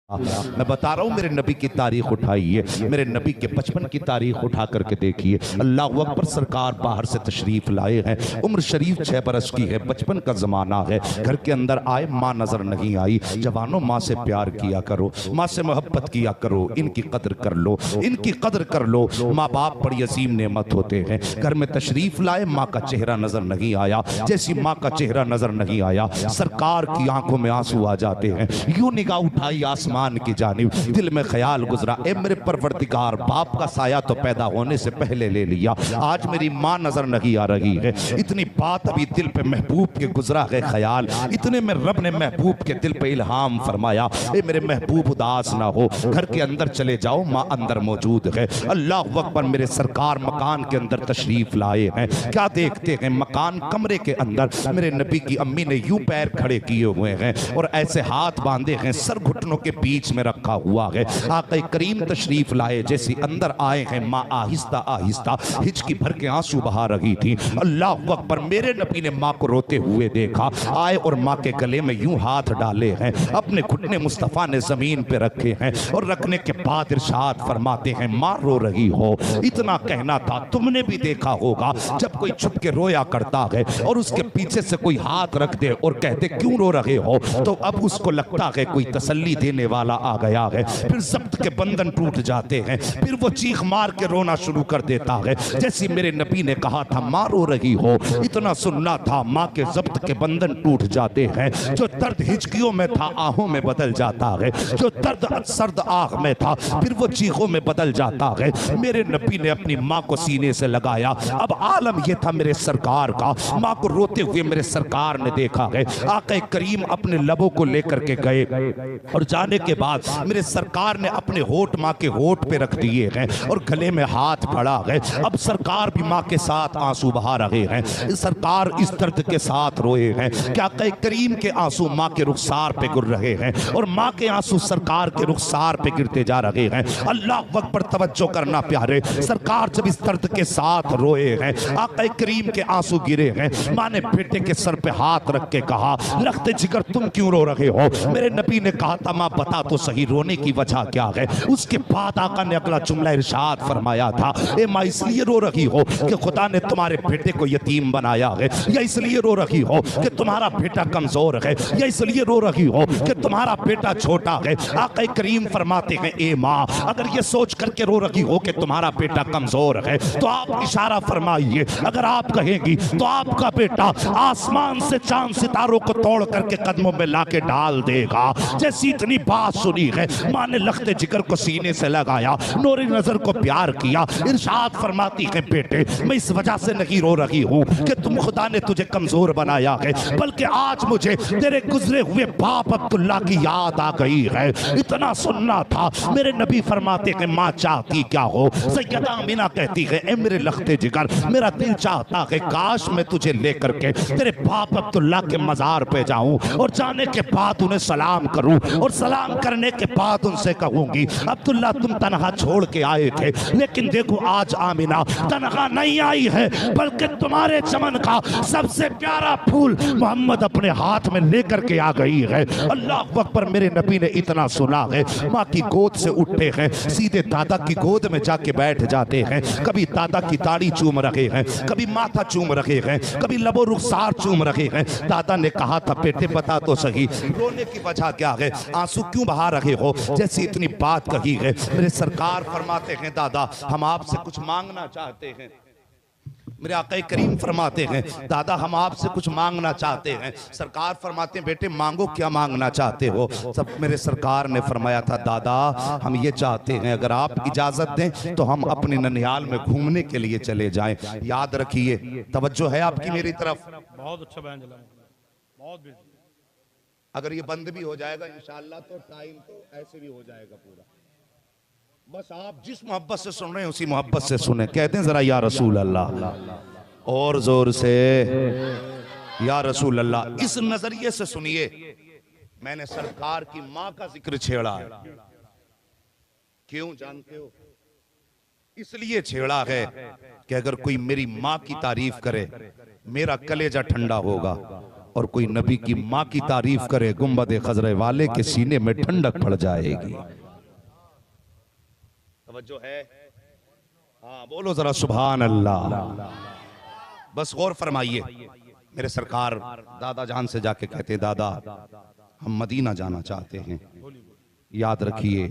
मैं बता रहा हूँ, मेरे नबी की तारीख उठाइए, मेरे नबी के बचपन की तारीख उठा करके देखिए। अल्लाह अकबर, सरकार बाहर से तशरीफ लाए हैं, उम्र शरीफ 6 बरस की है, बचपन का जमाना है। घर के अंदर आए, माँ नजर नहीं आई। जवानों, माँ से प्यार किया करो, माँ से मोहब्बत किया करो, इनकी कदर कर लो, इनकी कदर कर लो। माँ बाप बड़ी अजीम नेमत होते हैं। घर में तशरीफ लाए, माँ का चेहरा नजर नहीं आया। जैसी माँ का चेहरा नजर नहीं आया, सरकार की आंखों में आंसू आ जाते हैं। यूं निगाह उठाई आसमान की जानिब, दिल में ख्याल गुजरा, ए मेरे परवरदिगार, बाप का साया तो पैदा होने से पहले ले लिया, आज मेरी माँ नजर नहीं आ रही है। इतनी बात अभी दिल पे महबूब के गुजरा है ख्याल, इतने में रब ने महबूब के दिल पे इल्हाम फरमाया, ए मेरे महबूब उदास ना हो, घर के अंदर चले जाओ, माँ अंदर मौजूद है। अल्लाह अकबर, मेरे सरकार मकान के अंदर तशरीफ लाए हैं। क्या देखते हैं, मकान कमरे के अंदर मेरे नबी की अम्मी ने यूं पैर खड़े किए हुए हैं और ऐसे हाथ बांधे हैं, सर घुटनों के बीच में रखा हुआ है। आक़ा करीम तशरीफ लाए, जैसे अंदर आए हैं, माँ आहिस्ता आहिस्ता हिचकी भर के आंसू बहा रही थी। अल्लाह अकबर, मेरे नबी ने माँ को रोते हुए देखा, आए और माँ के गले में यूं हाथ डाले हैं, अपने घुटने मुस्तफ़ा ने जमीन पे रखे हैं और रखने के बाद इरशाद फरमाते हैं, माँ रो रही हो। इतना कहना था, तुमने भी देखा होगा जब कोई छुप के रोया करता है और उसके पीछे से कोई हाथ रख दे और कहते क्यों रो रहे हो, तो अब उसको लगता है कोई तसल्ली देने वाला आ गया है। फिर जब्त के बंधन टूट जाते हैं, फिर वो चीख मार के रोना शुरू कर देता है। जैसे मेरे नबी ने कहा था, माँ रो रही हो, इतना सुनना था, माँ के जब्त के बंधन टूट जाते हैं। जो दर्द हिचकियों में था आहों में बदल जाता है, जो दर्द सर्द आंख में था फिर वो चीखों में बदल जाता है। मेरे नबी ने अपनी माँ को सीने से लगाया। अब आलम यह था मेरे सरकार का, माँ को रोते हुए मेरे सरकार ने देखा है। आक़ा करीम अपने लबों को लेकर के गए और जाने के बाद मेरे सरकार ने अपने होठ माँ के होठ पे रख दिए हैं और गले में हाथ पड़ा है। अब सरकार भी माँ के साथ आंसू बहा रहे हैं, सरकार इस दर्द के साथ रोए हैं। क्या करीम के आंसू माँ के रुखसार पे गिर रहे हैं और माँ के आंसू सरकार के रुखसार पे गिरते जा रहे हैं। अल्लाह अकबर, तवज्जो करना प्यारे, सरकार जब इस दर्द के साथ रोए हैं, आक़ा करीम के आंसू गिरे हैं, माँ ने बेटे के सर पे हाथ रख के कहा, लख्ते जिगर तुम क्यों रो रहे हो। मेरे नबी ने कहा था, माँ बता तो सही रोने की वजह क्या है। उसके बाद आका ने अगला जुमला इरशाद फरमाया था, ए माँ इसलिए रो रही हो कि खुदा ने तुम्हारे बेटे को यतीम बनाया है, या इसलिए रो रही हो कि तुम्हारा बेटा कमजोर है, या इसलिए रो रही हो कि तुम्हारा बेटा छोटा है। आका करीम फरमाते हैं, ए माँ अगर ये सोच करके रो रही हो कि तुम्हारा बेटा कमजोर है तो आप इशारा फरमाइए, अगर आप कहेंगी तो आपका बेटा आसमान से चांद सितारों को तोड़ करके कदमों में लाके डाल देगा। जैसी इतनी बात सुनी है, माँ ने लख्ते जिगर को सीने से लगाया, नूरी नजर को प्यार किया, इरशाद फरमाती है, बेटे मैं इस वजह से नहीं रो रही हूँ कि तुम खुदा ने तुझे कमजोर बनाया है, बल्कि आज मुझे तेरे गुजरे हुए बाप अब्दुल्ला की याद आ गई है। इतना सुनना था। मेरे नबी फरमाते हैं, माँ चाहती क्या हो। सैयदा अमीना कहती है, ए मेरे लख्ते जिगर, मेरा दिल चाहता है काश मैं तुझे लेकर के तेरे बाप अब्दुल्ला के मजार पे जाऊं और जाने के बाद उन्हें सलाम करूं और सलाम करने के बाद उनसे कहूंगी, अब्दुल्ला तुम तनहा छोड़ के आए थे, लेकिन देखो आज आमिना तनहा नहीं आई है, बल्कि तुम्हारे चमन का सबसे प्यारा फूल मोहम्मद अपने हाथ में लेकर के आ गई है। अल्लाह अकबर, मेरे नबी ने इतना सुना है, माँ की गोद से उठते हैं, सीधे दादा की गोद में जाके बैठ जाते हैं। कभी दादा की ताड़ी चूम रहे हैं, कभी माथा चूम रहे हैं, कभी लबो रुखसार चूम रहे हैं। दादा ने कहा था, बेटे बता तो सही रोने की वजह क्या है, आंसू क्यों बहा रहे हो। जैसी इतनी बात कही है, मेरे सरकार फरमाते हैं, दादा हम आपसे कुछ मांगना चाहते हैं। मेरे आका करीम फरमाते हैं, दादा हम आपसे कुछ मांगना चाहते हैं। सरकार फरमाते हैं, बेटे मांगो, क्या मांगना चाहते हो। सब मेरे सरकार ने फरमाया था, दादा हम ये चाहते हैं अगर आप इजाजत दें तो हम अपने ननिहाल में घूमने के लिए चले जाएं। याद रखिए, तवज्जो है आपकी मेरी तरफ। बहुत अच्छा बयान चला, बहुत अगर ये बंद भी हो जाएगा इंशाअल्लाह तो टाइम तो ऐसे भी हो जाएगा पूरा। बस आप जिस मोहब्बत से सुन रहे हैं उसी मोहब्बत से सुने। कहते हैं जरा या रसूल अल्लाह, और जोर से या रसूल अल्लाह। इस नजरिए से सुनिए, मैंने सरकार की माँ का जिक्र छेड़ा है। क्यों जानते हो? इसलिए छेड़ा है कि अगर कोई मेरी माँ की तारीफ करे मेरा कलेजा ठंडा होगा और कोई नबी की माँ की तारीफ करे, गुंबद खजरे वाले के सीने में ठंडक पड़ जाएगी। तवज्जो है? हाँ बोलो जरा सुभान अल्लाह। बस गौर फरमाइए, मेरे सरकार दादा जान से जाके कहते, दादा हम मदीना जाना चाहते हैं। याद रखिए,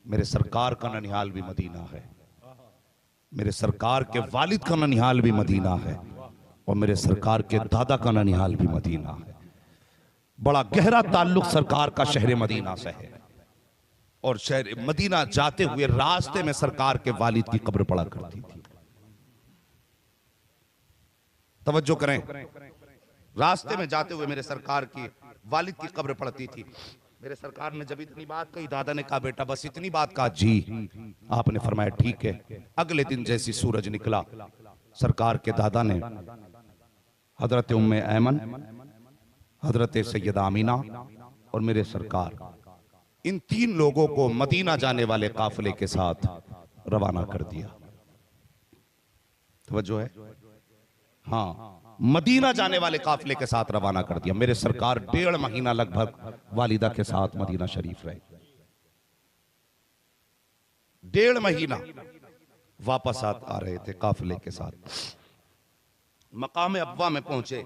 मेरे सरकार का ननिहाल भी मदीना है, मेरे सरकार के वालिद का ननिहाल भी मदीना है, और मेरे सरकार के दादा का ननिहाल भी मदीना है। बड़ा गहरा ताल्लुक सरकार का शहर मदीना से है। और शहर मदीना जाते हुए रास्ते में सरकार के वालिद की कब्र पड़ा करती थी। तवज्जो करें, रास्ते में जाते हुए मेरे सरकार की वालिद की कब्र पड़ती थी। मेरे सरकार ने जब इतनी बात कही, दादा ने कहा बेटा बस इतनी बात कहा? जी। आपने फरमाया ठीक है। अगले दिन जैसी सूरज निकला, सरकार के दादा ने हजरत उम्मे ऐमन, हजरत सैयदा आमीना और मेरे सरकार, इन तीन लोगों को मदीना जाने वाले काफिले के साथ रवाना कर दिया। तवज्जो है? हाँ, मदीना जाने वाले काफिले के साथ रवाना कर दिया। मेरे सरकार 1.5 महीना लगभग वालिदा के साथ मदीना शरीफ रहे। 1.5 महीना वापस आ रहे थे काफिले के साथ। मकाम अब्वा में पहुंचे,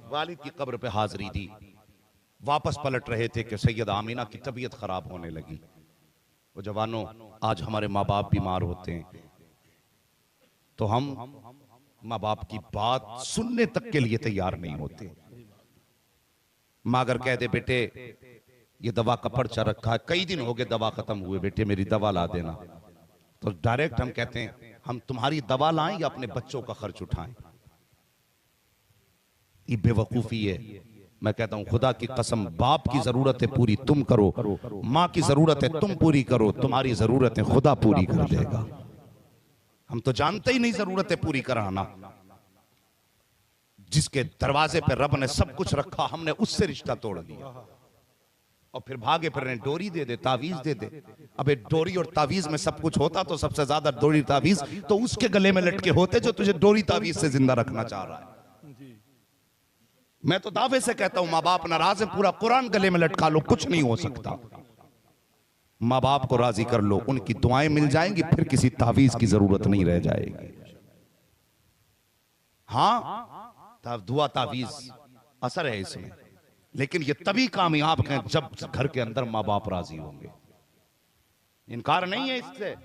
वालिद की कब्र पे हाजिरी दी। वापस पलट रहे थे कि सैयद आमीना की तबीयत खराब होने लगी। वो जवानों, आज हमारे माँ बाप बीमार होते हैं तो हम माँ बाप की बात सुनने तक के लिए तैयार नहीं होते। माँ अगर कह दे बेटे ये दवा का पर्चा रखा है, कई दिन हो गए दवा खत्म हुए, बेटे मेरी दवा ला देना, तो डायरेक्ट हम कहते हैं हम तुम्हारी दवा लाएं या अपने बच्चों का खर्च उठाएं। ये बेवकूफी है। मैं कहता हूं खुदा की कसम, बाप की जरूरत है पूरी तुम करो, माँ की जरूरत है तुम पूरी करो, तुम्हारी जरूरत है खुदा पूरी कर देगा। हम तो जानते ही नहीं जरूरत है पूरी कराना। जिसके दरवाजे पे रब ने सब कुछ रखा, हमने उससे रिश्ता तोड़ दिया और फिर भागे फिर डोरी दे दे, तावीज दे दे। अबे डोरी और तावीज में सब कुछ होता तो सबसे ज्यादा डोरी तावीज तो उसके गले में लटके होते जो तुझे डोरी तावीज से जिंदा रखना चाह रहा है। मैं तो दावे से कहता हूं माँ बाप नाराज है, पूरा कुरान गले में लटका लो, कुछ नहीं हो सकता। माँ बाप को राजी कर लो, उनकी दुआएं मिल जाएंगी, फिर किसी तावीज की जरूरत नहीं रह जाएगी। हाँ, दुआ तावीज असर है इसमें, लेकिन ये तभी कामयाब हैं जब घर के अंदर माँ बाप राजी होंगे। इनकार नहीं है इससे,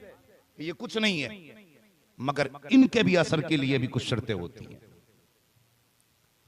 ये कुछ नहीं है, मगर इनके भी असर के लिए भी कुछ शर्तें होती हैं।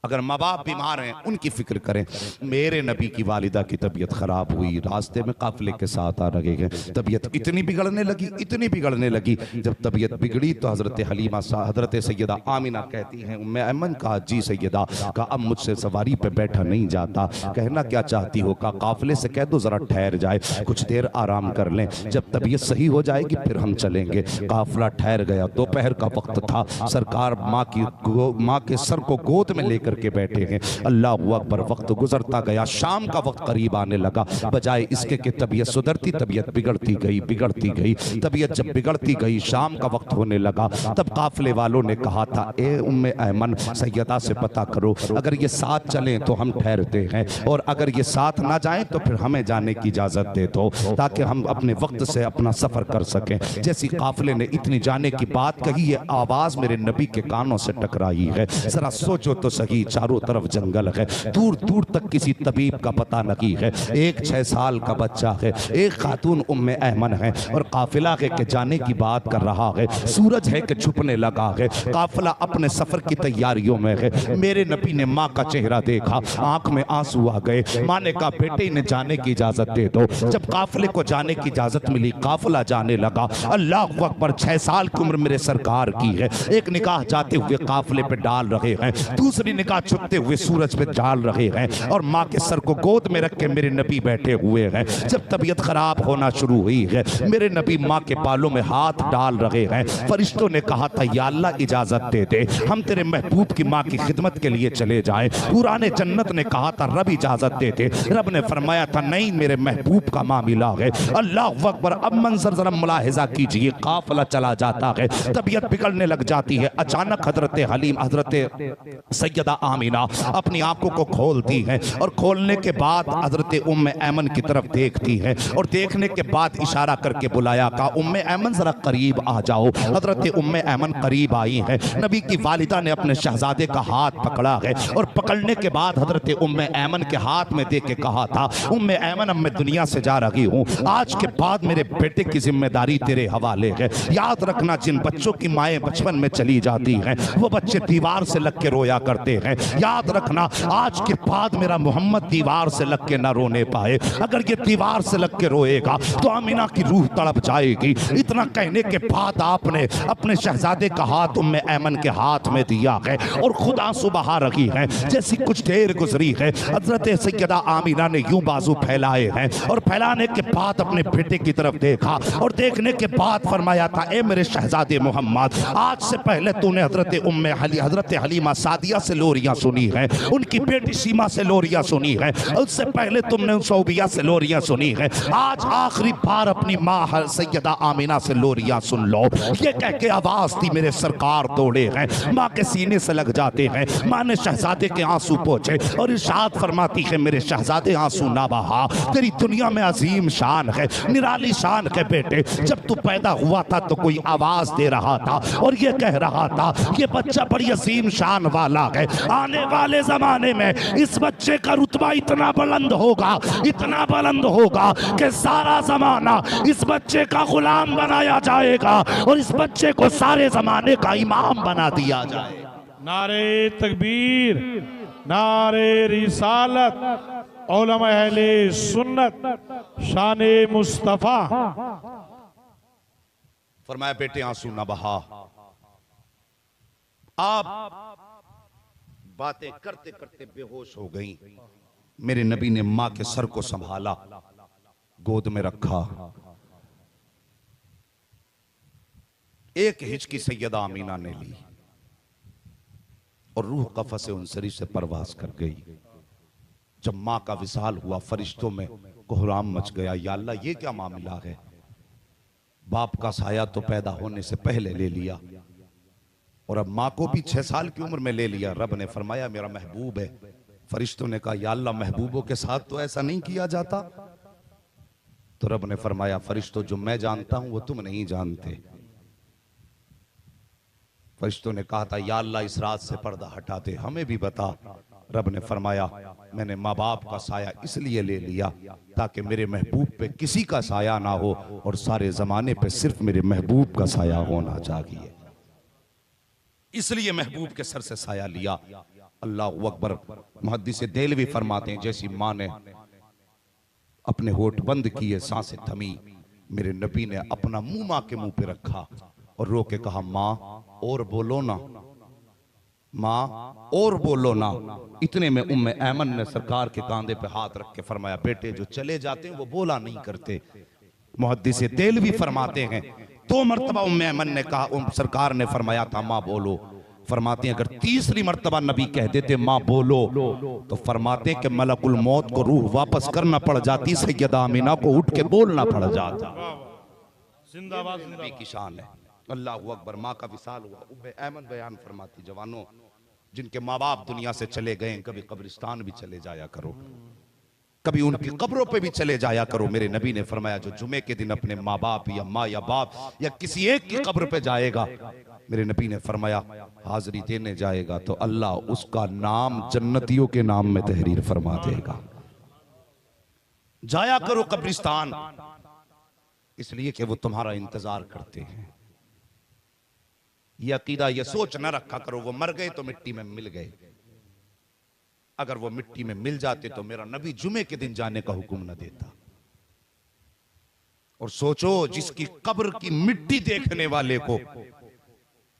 अगर माँ बाप बीमार हैं उनकी फिक्र करें। मेरे नबी की वालिदा की तबीयत खराब हुई, रास्ते में काफिले के साथ आ रहे हैं, तबीयत इतनी बिगड़ने लगी। जब तबीयत बिगड़ी तो हजरत हलीमा हजरत सैयदा आमीना कहती हैं, उम्मे ऐमन कहा जी सैयदा, का अब मुझसे सवारी पे बैठा नहीं जाता, कहना क्या चाहती हो? का काफिले से कह दो जरा ठहर जाए, कुछ देर आराम कर लें, जब तबीयत सही हो जाएगी फिर हम चलेंगे। काफिला ठहर गया। दोपहर का वक्त था। सरकार माँ के सर को गोद में लेकर के बैठे हैं। अल्लाह अकबर। वक्त गुजरता गया, शाम का वक्त करीब आने लगा। बजाय इसके कि तबीयत सुधरती, तबीयत बिगड़ती गई। तबीयत जब बिगड़ती गई, शाम का वक्त होने लगा, तब काफिले वालों ने कहा था, ए उम्मे ऐमन, सैयदा से पता करो, अगर ये साथ चलें तो हम ठहरते हैं, और अगर ये साथ ना जाएं तो फिर हमें जाने की इजाजत दे दो, ताकि हम अपने वक्त से अपना सफर कर सकें। जैसी काफिले ने इतनी जाने की बात कही, ये आवाज मेरे नबी के कानों से टकराई है। जरा सोचो तो सही, चारों तरफ जंगल है, दूर दूर तक किसी तबीब का पता नहीं है, एक 6 साल का बच्चा है, एक खातून उम्मे ऐमन है, और काफिला है कि जाने की बात कर रहा है, सूरज है कि छुपने लगा है, काफिला अपने सफर की तैयारियों में है। मेरे नबी ने माँ का चेहरा देखा, आंख में आंसू आ गए। माँ ने कहा, बेटे इन्हें जाने की इजाजत दे दो। जब काफिले को जाने की इजाजत मिली, काफिला जाने लगा। अल्लाह अकबर। 6 साल की उम्र मेरे सरकार की है। एक निगाह जाते हुए काफिले पे डाल रहे हैं, दूसरी निगाह छुपते हुए सूरज पे डाल रहे हैं, और माँ के सर को गोद में रख के मेरे नबी बैठे हुए हैं। जब तबीयत खराब होना शुरू हुई है, मेरे नबी माँ के बालों में हाथ डाल रहे हैं। फरिश्तों ने कहा था, या अल्लाह इजाजत दे दे, हम तेरे महबूब की माँ की खिदमत के लिए चले जाएं। कुरान जन्नत ने कहा था, रब इजाजत दे दे। रब ने फरमाया था, नहीं, मेरे महबूब का मामला है। अल्लाह अकबर। अब मंजर जरा मुलाहिजा कीजिए, काफिला चला जाता है, तबीयत बिगड़ने लग जाती है। अचानक हजरत हलीम, हजरत सैयदा आमीना अपनी आंखों को खोलती है और खोलने के बाद हजरत उम्मे ऐमन की तरफ देखती है और देखने के बाद इशारा करके बुलाया, कहा उम्मे ऐमन जरा करीब आ जाओ। हजरत उम्मे ऐमन करीब आई है। नबी की वालिदा ने अपने शहजादे का हाथ पकड़ा है और पकड़ने के बाद हजरत उम्मे ऐमन के हाथ में दे के कहा था, उम्मे ऐमन अब मैं दुनिया से जा रही हूँ, आज के बाद मेरे बेटे की जिम्मेदारी तेरे हवाले है। याद रखना, जिन बच्चों की माएँ बचपन में चली जाती हैं वो बच्चे दीवार से लग के रोया करते हैं। याद रखना, आज के बाद मेरा मोहम्मद दीवार से लग के ना रोने पाए। अगर ये दीवार से लग के रोएगा तो आमीना की रूह तड़प जाएगी। इतना कहने के बाद आपने अपने शहजादे का हाथ उम्मे ऐमन के हाथ में दिया है और खुद आंसू बहा रही है। जैसी कुछ देर गुजरी है, हजरत सैयदा आमीना ने यूं बाजू फैलाए हैं और फैलाने के बाद अपने बेटे की तरफ देखा और देखने के बाद फरमाया था, ए मेरे शहजादे मोहम्मद, आज से पहले तूने हजरत हलीमा सादिया से लोरियां सुनी है, उनकी बेटी सीमा से लोरियां सुनी है, उससे पहले तुमने सौबिया से लोरियां सुनी है। आज आखिरी बार अपनी माँ सैयदा आमीना से लोरियां सुन लो। ये कह के आवाज थी, मेरे सरकार दौड़े हैं, माँ के सीने से लग जाते हैं। माँ ने शहजादे के आंसू पोंछे और इरशाद फरमाती है, मेरे शहजादे आंसू ना बहा, तेरी दुनिया में अजीम शान है, निराली शान है बेटे। जब तू पैदा हुआ था तो कोई आवाज दे रहा था और ये कह रहा था, ये बच्चा बड़ी अजीम शान वाला है, आने वाले जमाने में इस बच्चे का रुतबा इतना बुलंद होगा कि सारा जमाना इस बच्चे का गुलाम बनाया जाएगा और इस बच्चे को सारे जमाने का इमाम बना दिया जाएगा। नारे तकबीर, नारे रिसालत, उलमा अहले सुन्नत, शाने मुस्तफा। फरमाया, बेटे आंसू ना बहा। आप बातें करते करते बेहोश हो गई। मेरे नबी ने मां के सर को संभाला, गोद में रखा, एक हिचकी सैयदा आमीना ने ली और रूह कफ़स उनसरी से परवास कर गई। जब मां का विसाल हुआ, फरिश्तों में कोहराम मच गया। या अल्लाह, ये क्या मामला है? बाप का साया तो पैदा होने से पहले ले लिया और अब माँ को भी 6 साल की उम्र में ले लिया। रब ने फरमाया, मेरा महबूब है। फरिश्तों ने कहा, या अल्लाह, महबूबों के साथ तो ऐसा नहीं किया जाता। तो रब ने फरमाया, फरिश्तों, जो मैं जानता हूं वो तुम नहीं जानते। फरिश्तों ने कहा था, या अल्लाह, इस रात से पर्दा हटा दे, हमें भी बता। रब ने फरमाया, मैंने माँ बाप का साया इसलिए ले लिया ताकि मेरे महबूब पे किसी का साया ना हो और सारे जमाने पे सिर्फ मेरे महबूब का साया होना चाहिए, इसलिए महबूब के सर से साया लिया। अल्लाह अकबर। मुहद्दिस देलवी फरमाते हैं, जैसी माँ ने अपने होठ बंद किए, सांसें थमी, मेरे नबी ने अपना मुंह माँ के मुंह पे रखा और रो के कहा, माँ और बोलो ना, माँ और बोलो ना। इतने में उम्मे ऐमन ने सरकार के कांधे पे हाथ रख के फरमाया, बेटे जो चले जाते हैं वो बोला नहीं करते। मुहद्दिस देलवी फरमाते हैं, 2 मरतबा उम्मे ऐमन ने कहा, सरकार ने फरमाया था, माँ बोलो। फरमाते हैं, अगर तीसरी मरतबा नबी कह देते माँ बोलो तो फरमाते हैं कि मलकुल मौत को रूह वापस करना पड़ जाती, सैयदा आमीना को उठ के बोलना पड़ जाता। जिंदाबाद, नबी की शान है। अल्लाह अकबर। माँ का विसाल हुआ। उम्मे ऐमन बयान फरमाती, जवानों, जिनके माँ बाप दुनिया से चले गए, कभी कब्रिस्तान भी चले जाया करो, कभी उनकी कब्रों पे भी चले जाया करो। मेरे नबी ने फरमाया, जो जुमे के दिन अपने माँ बाप या माँ या बाप या किसी एक की कब्र पे जाएगा, मेरे नबी ने फरमाया हाजिरी देने जाएगा तो अल्लाह उसका नाम जन्नतियों के नाम में तहरीर फरमा देगा। जाया करो कब्रिस्तान, इसलिए कि वो तुम्हारा इंतजार करते हैं। ये अकीदा, ये सोच न रखा करो वो मर गए तो मिट्टी में मिल गए। अगर वो मिट्टी में मिल जाते तो मेरा नबी जुमे के दिन जाने का हुक्म न देता। और सोचो, जिसकी कब्र की मिट्टी देखने वाले को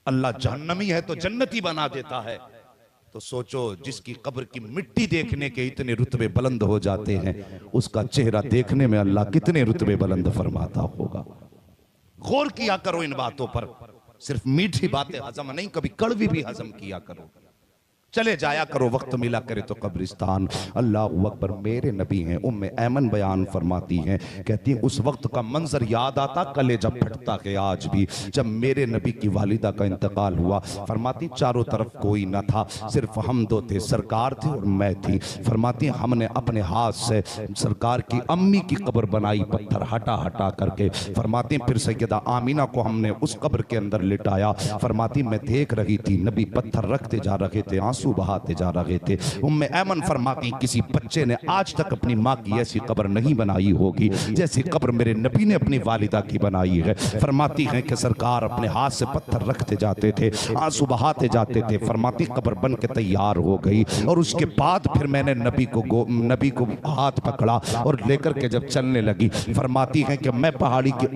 अल्लाह जहन्नमी है तो जन्नती बना देता है, तो सोचो जिसकी कब्र की मिट्टी देखने के इतने रुतबे बुलंद हो जाते हैं, उसका चेहरा देखने में अल्लाह कितने रुतबे बुलंद फरमाता होगा। गौर किया करो इन बातों पर। सिर्फ मीठी बातें हजम नहीं, कभी कड़वी भी हजम किया करो। चले जाया करो वक्त मिला करे तो कब्रिस्तान। अल्लाह अकबर। मेरे नबी हैं, उम्मे ऐमन बयान फरमाती हैं, कहती हैं उस वक्त का मंजर याद आता, कलेजा फटता है आज भी, जब मेरे नबी की वालिदा का इंतकाल हुआ। फरमाती चारों तरफ कोई न था, सिर्फ हम दो थे, सरकार थे और मैं थी। फरमाती हमने अपने हाथ से सरकार की अम्मी की कब्र बनाई, पत्थर हटा हटा करके। फरमाती फिर सैयदा आमीना को हमने उस कब्र के अंदर लिटाया। फरमाती मैं देख रही थी नबी पत्थर रखते जा रहे थे, आंसू बहाते जा रहे थे। उम्मे ऐमन फरमाती किसी बच्चे ने आज तक अपनी माँ की ऐसी कब्र नहीं बनाई होगी जैसी कब्र मेरे नबी ने अपनी वालिदा की बनाई है। फरमाती हैं कि सरकार अपने हाथ से पत्थर रखते जाते थे, आंसू बहाते जाते थे। फरमाती कब्र बन के तैयार हो गई और उसके बाद फिर मैंने नबी को हाथ पकड़ा और लेकर के जब चलने लगी। फरमाती हैं कि मैं पहाड़ी के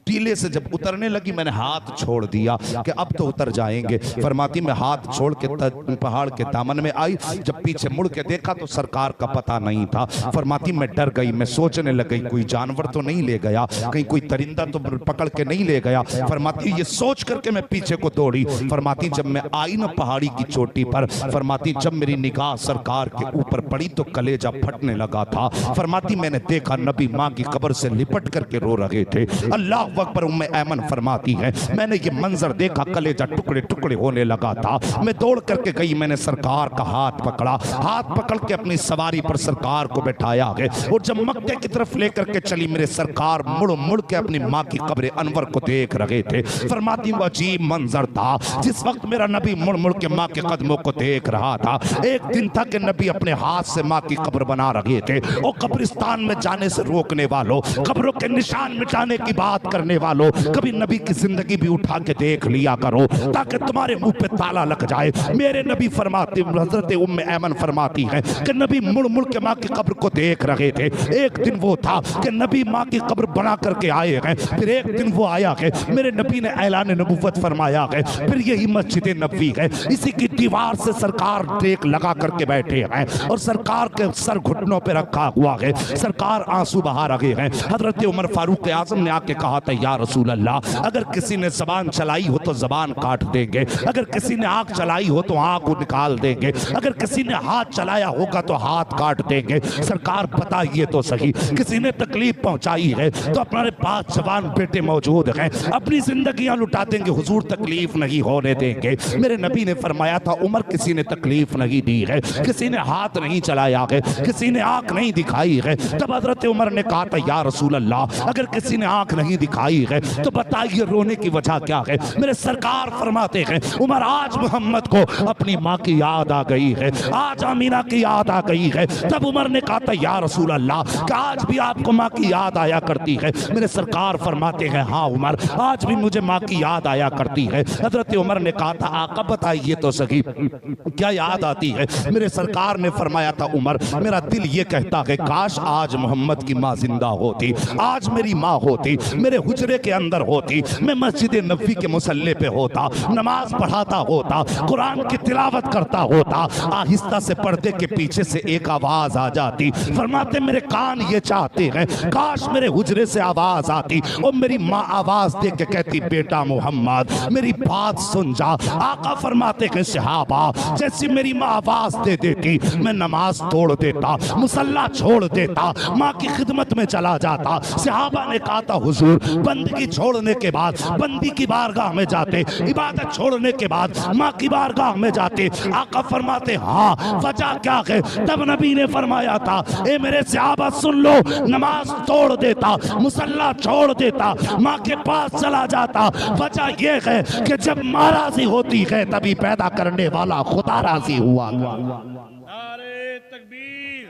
टीले से जब उतरने लगी मैंने हाथ छोड़ दिया कि अब तो उतर जाएंगे। फरमाती मैं हाथ छोड़ के पहाड़ के दामन में आई, जब पीछे मुड़ के देखा तो सरकार का पता नहीं था। फरमाती मैं डर गई, मैं सोचने लग गई कोई जानवर तो नहीं ले गया, कहीं कोई परिंदा तो पकड़ के नहीं ले गया। फरमाती ये सोच करके मैं पीछे को दौड़ी। फरमाती जब मैं आई ना पहाड़ी की चोटी पर, फरमाती जब मेरी निगाह सरकार के ऊपर पड़ी तो कलेजा फटने लगा था। फरमाती मैंने देखा नबी माँ की कब्र से लिपट करके रो रहे थे। अल्लाह अकबर। उम्मे ऐमन फरमाती है मैंने ये मंजर देखा, कलेजा टुकड़े टुकड़े होने लगा था। मैं दौड़ करके गई, मैंने सरकार का हाथ पकड़ा, हाथ पकड़ के अपनी सवारी पर सरकार को बैठाया है और जब मक्के की तरफ लेकर के चली मेरे सरकार मुड़ मुड़ के अपनी माँ की कब्र अनवर को देख रहे थे। फरमाती वो अजीब मंजर था जिस वक्त मेरा नबी मुड़ मुड़ के माँ के कदमों को देख रहा था। एक दिन था कि नबी अपने हाथ से माँ की कब्र बना रहे थे और कब्रिस्तान में जाने से रोकने वालों, कब्रों के निशान मिटाने की बात करने वालों, कभी नबी की जिंदगी भी उठा के देख लिया करो ताकि तुम्हारे मुंह पे ताला लग जाए। मेरे नबी फरमाते, हजरत उम्मे ऐमन फरमाती है कि नबी मुड़ मुड़ के माँ की कब्र को देख रहे थे। एक दिन वो था कि नबी माँ की कब्र बना करके आए हैं, फिर एक दिन वो आया है मेरे नबी ने ऐलान नबुव्वत फरमाया है, फिर यही मस्जिद नबवी है, इसी की दीवार से सरकार टेक लगा करके बैठे हैं और सरकार के सर घुटनों पे रखा हुआ है, सरकार आंसू बहा रहे हैं। हजरत उमर फारूक आजम ने आके कहा था या रसूल अल्लाह, अगर किसी ने जबान चलाई हो तो जबान काट देंगे, अगर किसी ने आंख चलाई हो तो आंख को निकाल देंगे, अगर किसी ने हाथ चलाया होगा तो हाथ काट देंगे। सरकार बताइए तो सही, किसी ने तकलीफ पहुंचाई है तो अपने पास जवान बेटे मौजूद हैं, अपनी जिंदगियां लुटा देंगे, हुजूर तकलीफ नहीं होने देंगे। मेरे नबी ने फरमाया था उमर किसी ने तकलीफ नहीं दी है, किसी ने हाथ नहीं चलाया है, किसी ने आंख नहीं दिखाई है। तब हजरत उमर ने कहा था या रसूल अल्लाह, अगर किसी ने आंख नहीं दिखाई है तो बताइए रोने की वजह क्या है। मेरे सरकार फरमाते हैं उमर आज मोहम्मद को अपनी माँ की याद आ गई है, आज आमीना की याद आ गई है। तब उमर ने कहा था या रसूल अल्लाह, कि आज भी आपको माँ की याद आया करती है। मेरे सरकार फरमाते हैं हाँ उमर, आज भी मुझे माँ की याद आया करती है। हजरत उमर ने कहा था आका बताइए तो सही क्या याद आती है। मेरे सरकार ने फरमाया था उमर, मेरा दिल ये कहता है काश आज मोहम्मद की माँ जिंदा होती, आज मेरी माँ होती, मेरे हुजरे के अंदर होती, मैं मस्जिद नबवी के मुसल्ले पे होता, नमाज पढ़ाता होता, कुरान की तिलावत करता होता। आहिस्ता से पर्दे के पीछे से एक आवाज आ जाती। फरमाते मेरे कान ये चाहते हैं काश मेरे हुजरे से आवाज आती और मेरी माँ आवाज दे के कहती बेटा मोहम्मद मेरी बात सुन जा। आका फरमाते हैं सहाबा जैसी मेरी माँ आवाज दे देती मैं नमाज तोड़ देता, मुसल्ला छोड़ देता, माँ की खिदमत में चला जाता। सहाबा ने कहा था हुजूर बंदगी छोड़ने के बाद बंदी की बारगाह में जाते, इबादत छोड़ने के बाद माँ की बारगाह में जाते। आका फरमाते हाँ वजह क्या है। तब नबी ने फरमाया था ए मेरे सहाबा सुन लो, नमाज तोड़ देता, मुसल्ला छोड़ देता, माँ के पास चला जाता। वजह यह है कि जब माँ राजी होती है तभी पैदा करने वाला खुदा राजी हुआ। नारे तकबीर,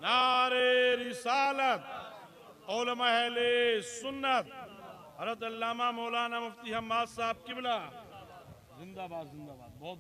नारे रिसालत, उलमा अहले सुन्नत, हज़रत अल्लामा मौलाना मुफ्ती हम्माद साहब किबला जिंदाबाद जिंदाबाद। बहुत